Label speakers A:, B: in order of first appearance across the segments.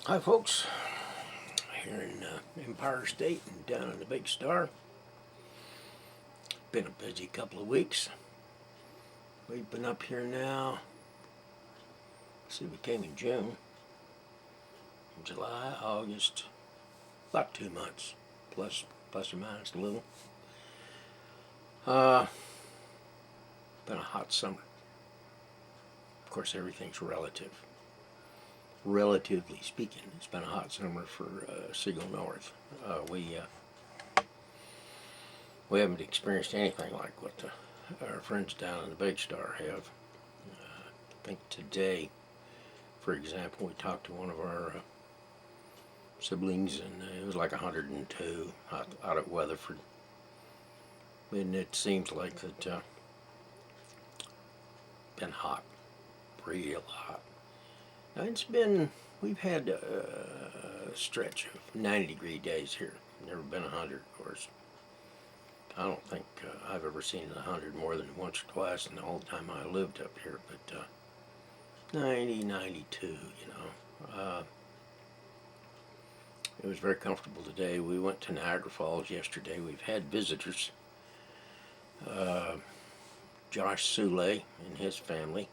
A: Hi folks, here in Empire State and down in the Big Star. Been a busy couple of weeks. We've been up here now, see, we came in June, July, August, about 2 months, plus or minus a little. Been a hot summer. Of course, everything's relative. Relatively speaking, it's been a hot summer for Siegel North. We haven't experienced anything like what our friends down in the Big Star have. I think today, for example, we talked to one of our siblings, and it was like 102 out at Weatherford. And it seems like that been hot, real hot. Now we've had a stretch of 90-degree days here. Never been 100, of course. I don't think I've ever seen 100 more than once or twice in the whole time I lived up here, but 90, 92, you know. It was very comfortable today. We went to Niagara Falls yesterday. We've had visitors. Josh Sule and his family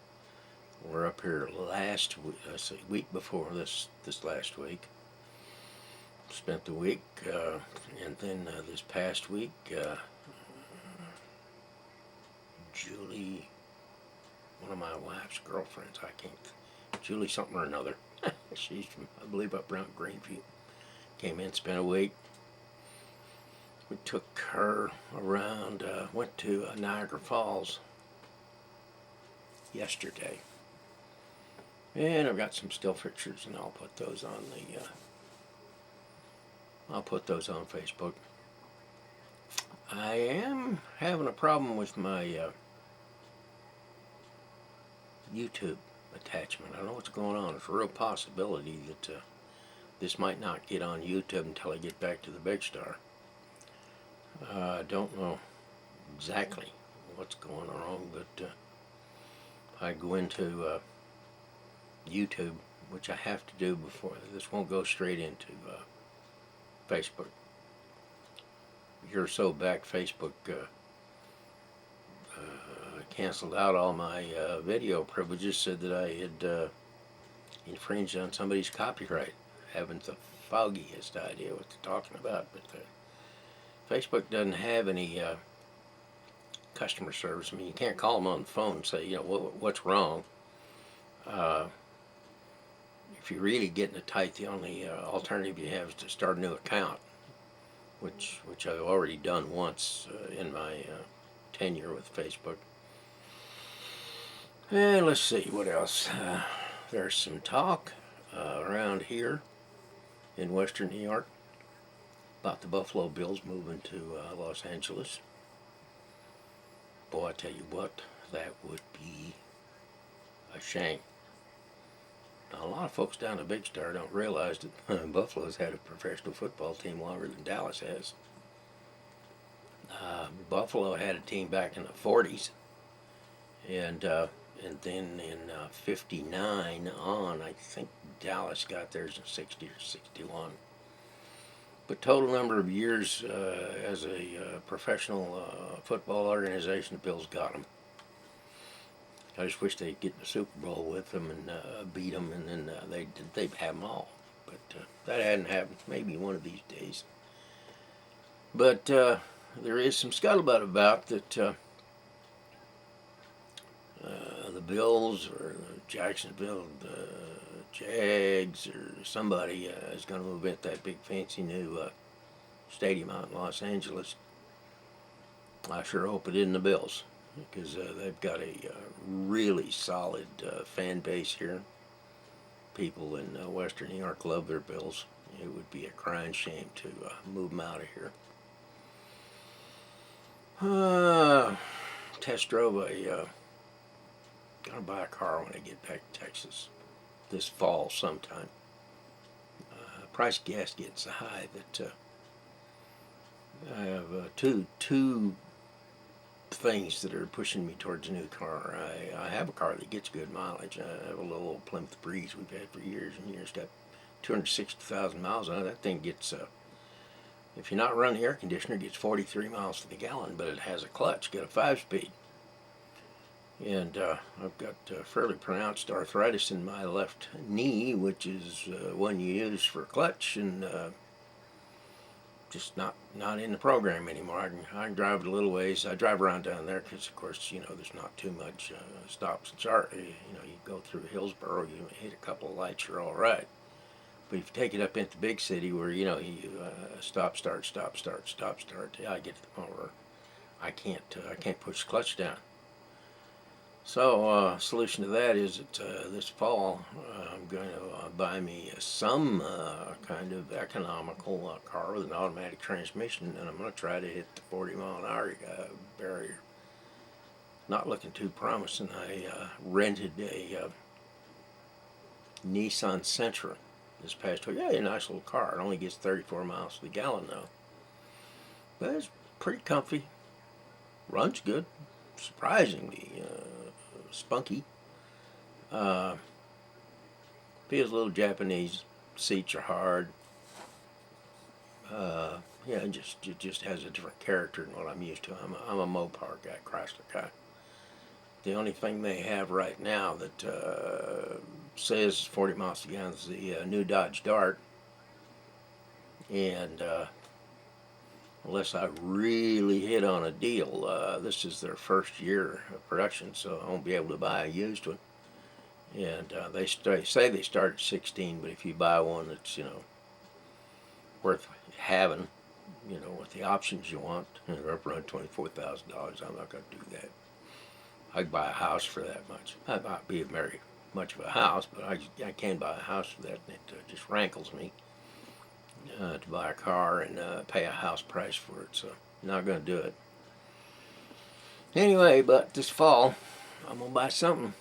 A: were up here week before this last week. Spent the week, and then this past week, Julie, one of my wife's girlfriends, Julie something or another. She's from, I believe, up around Greenview. Came in, spent a week. We took her around, went to Niagara Falls yesterday. And I've got some still pictures, and I'll put those on Facebook. I am having a problem with my YouTube attachment. I don't know what's going on. It's a real possibility that this might not get on YouTube until I get back to the Big Star. I don't know exactly what's going on, but I go into YouTube, which I have to do before this won't go straight into Facebook. A year or so back, Facebook canceled out all my video privileges, said that I had infringed on somebody's copyright. Haven't the foggiest idea what they're talking about, but Facebook doesn't have any customer service. I mean, you can't call them on the phone and say, you know, what's wrong. If you're really getting it tight, the only alternative you have is to start a new account, which I've already done once in my tenure with Facebook. And let's see what else. There's some talk around here in Western New York about the Buffalo Bills moving to Los Angeles. Boy, I tell you what, that would be a shame. Now, a lot of folks down the Big Star don't realize that Buffalo's had a professional football team longer than Dallas has. Buffalo had a team back in the 40s, and then in 59 on, I think Dallas got theirs in 60 or 61. But total number of years as a professional football organization, the Bills got them. I just wish they'd get in the Super Bowl with them and beat them, and then they'd have them all. But that hadn't happened. Maybe one of these days. But there is some scuttlebutt about that the Bills or Jacksonville Jags or somebody is going to move into that big fancy new stadium out in Los Angeles. I sure hope it isn't the Bills, because they've got a really solid fan base here. People in Western New York love their Bills. It would be a crying shame to move them out of here. Test drove gonna buy a car when I get back to Texas this fall sometime. Price of gas getting so high that I have two things that are pushing me towards a new car. I have a car that gets good mileage. I have a little Plymouth Breeze we've had for years and years. Got 260,000 miles on it. That thing gets, if you're not running the air conditioner, it gets 43 miles to the gallon, but it has a clutch, got a 5-speed. And I've got fairly pronounced arthritis in my left knee, which is one you use for clutch, and just not in the program anymore. I can drive it a little ways. I drive around down there because, of course, there's not too much stops and start. You go through Hillsboro, you hit a couple of lights, you're all right. But if you take it up into the big city where, you stop, start, stop, start, stop, start, I get to the point where I can't push the clutch down. So, solution to that is that this fall I'm going to buy me some kind of economical car with an automatic transmission, and I'm going to try to hit the 40-mile-an-hour barrier. Not looking too promising. I rented a Nissan Sentra this past week. Yeah, a nice little car. It only gets 34 miles to the gallon though, but it's pretty comfy. Runs good, surprisingly spunky. Feels a little Japanese. Seats are hard. Yeah, it just has a different character than what I'm used to. I'm a Mopar guy, Chrysler guy. The only thing they have right now that says 40 miles to the gallon is the new Dodge Dart, and unless I really hit on a deal, this is their first year of production, so I won't be able to buy a used one. And they say they start at 16, but if you buy one that's worth having, with the options you want, they're up around $24,000. I'm not going to do that. I'd buy a house for that much. Might not be very much of a house, but I can buy a house for that, and it just rankles me to buy a car and pay a house price for it, so I'm not going to do it. Anyway, but this fall, I'm going to buy something.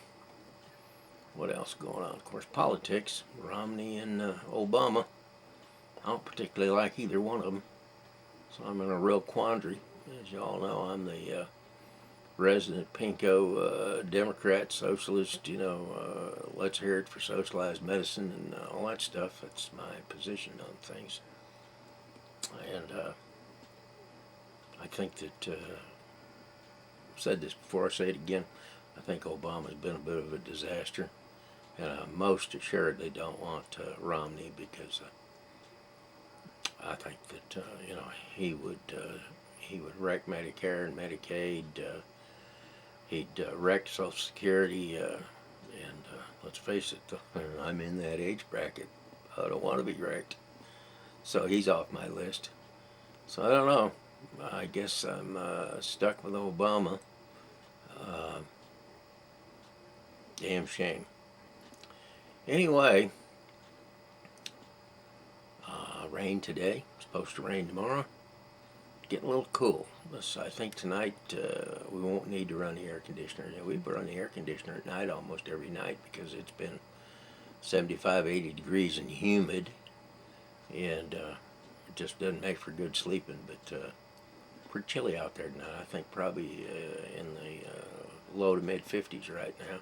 A: What else going on? Of course, politics. Romney and Obama. I don't particularly like either one of them, so I'm in a real quandary. As you all know, I'm the resident pinko Democrat, socialist, let's hear it for socialized medicine and all that stuff. That's my position on things. And I think that, I've said this before, I say it again, I think Obama's been a bit of a disaster. And I'm most assured they don't want Romney because I think that, he would wreck Medicare and Medicaid. He'd wreck Social Security, and let's face it, I'm in that age bracket. I don't want to be wrecked. So he's off my list. So I don't know. I guess I'm stuck with Obama. Damn shame. Anyway, rain today. Supposed to rain tomorrow. Getting a little cool. I think tonight we won't need to run the air conditioner. We run the air conditioner at night almost every night because it's been 75, 80 degrees and humid, and it just doesn't make for good sleeping. But pretty chilly out there tonight. I think probably in the low to mid 50s right now.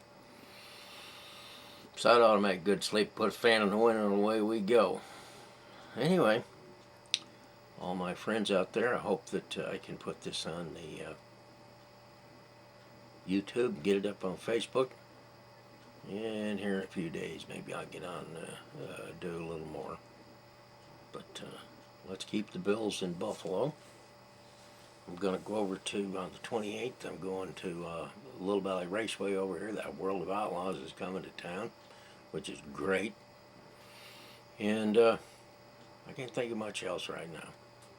A: So that ought to make good sleep. Put a fan in the window and away we go. Anyway, all my friends out there, I hope that I can put this on the YouTube, get it up on Facebook, and here in a few days maybe I'll get on do a little more. But let's keep the Bills in Buffalo. I'm going to go over to, on the 28th, I'm going to Little Valley Raceway over here. That World of Outlaws is coming to town, which is great. And I can't think of much else right now.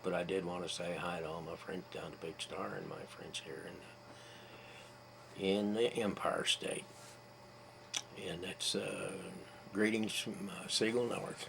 A: But I did want to say hi to all my friends down to Big Star and my friends here in the Empire State. And that's greetings from Siegel North.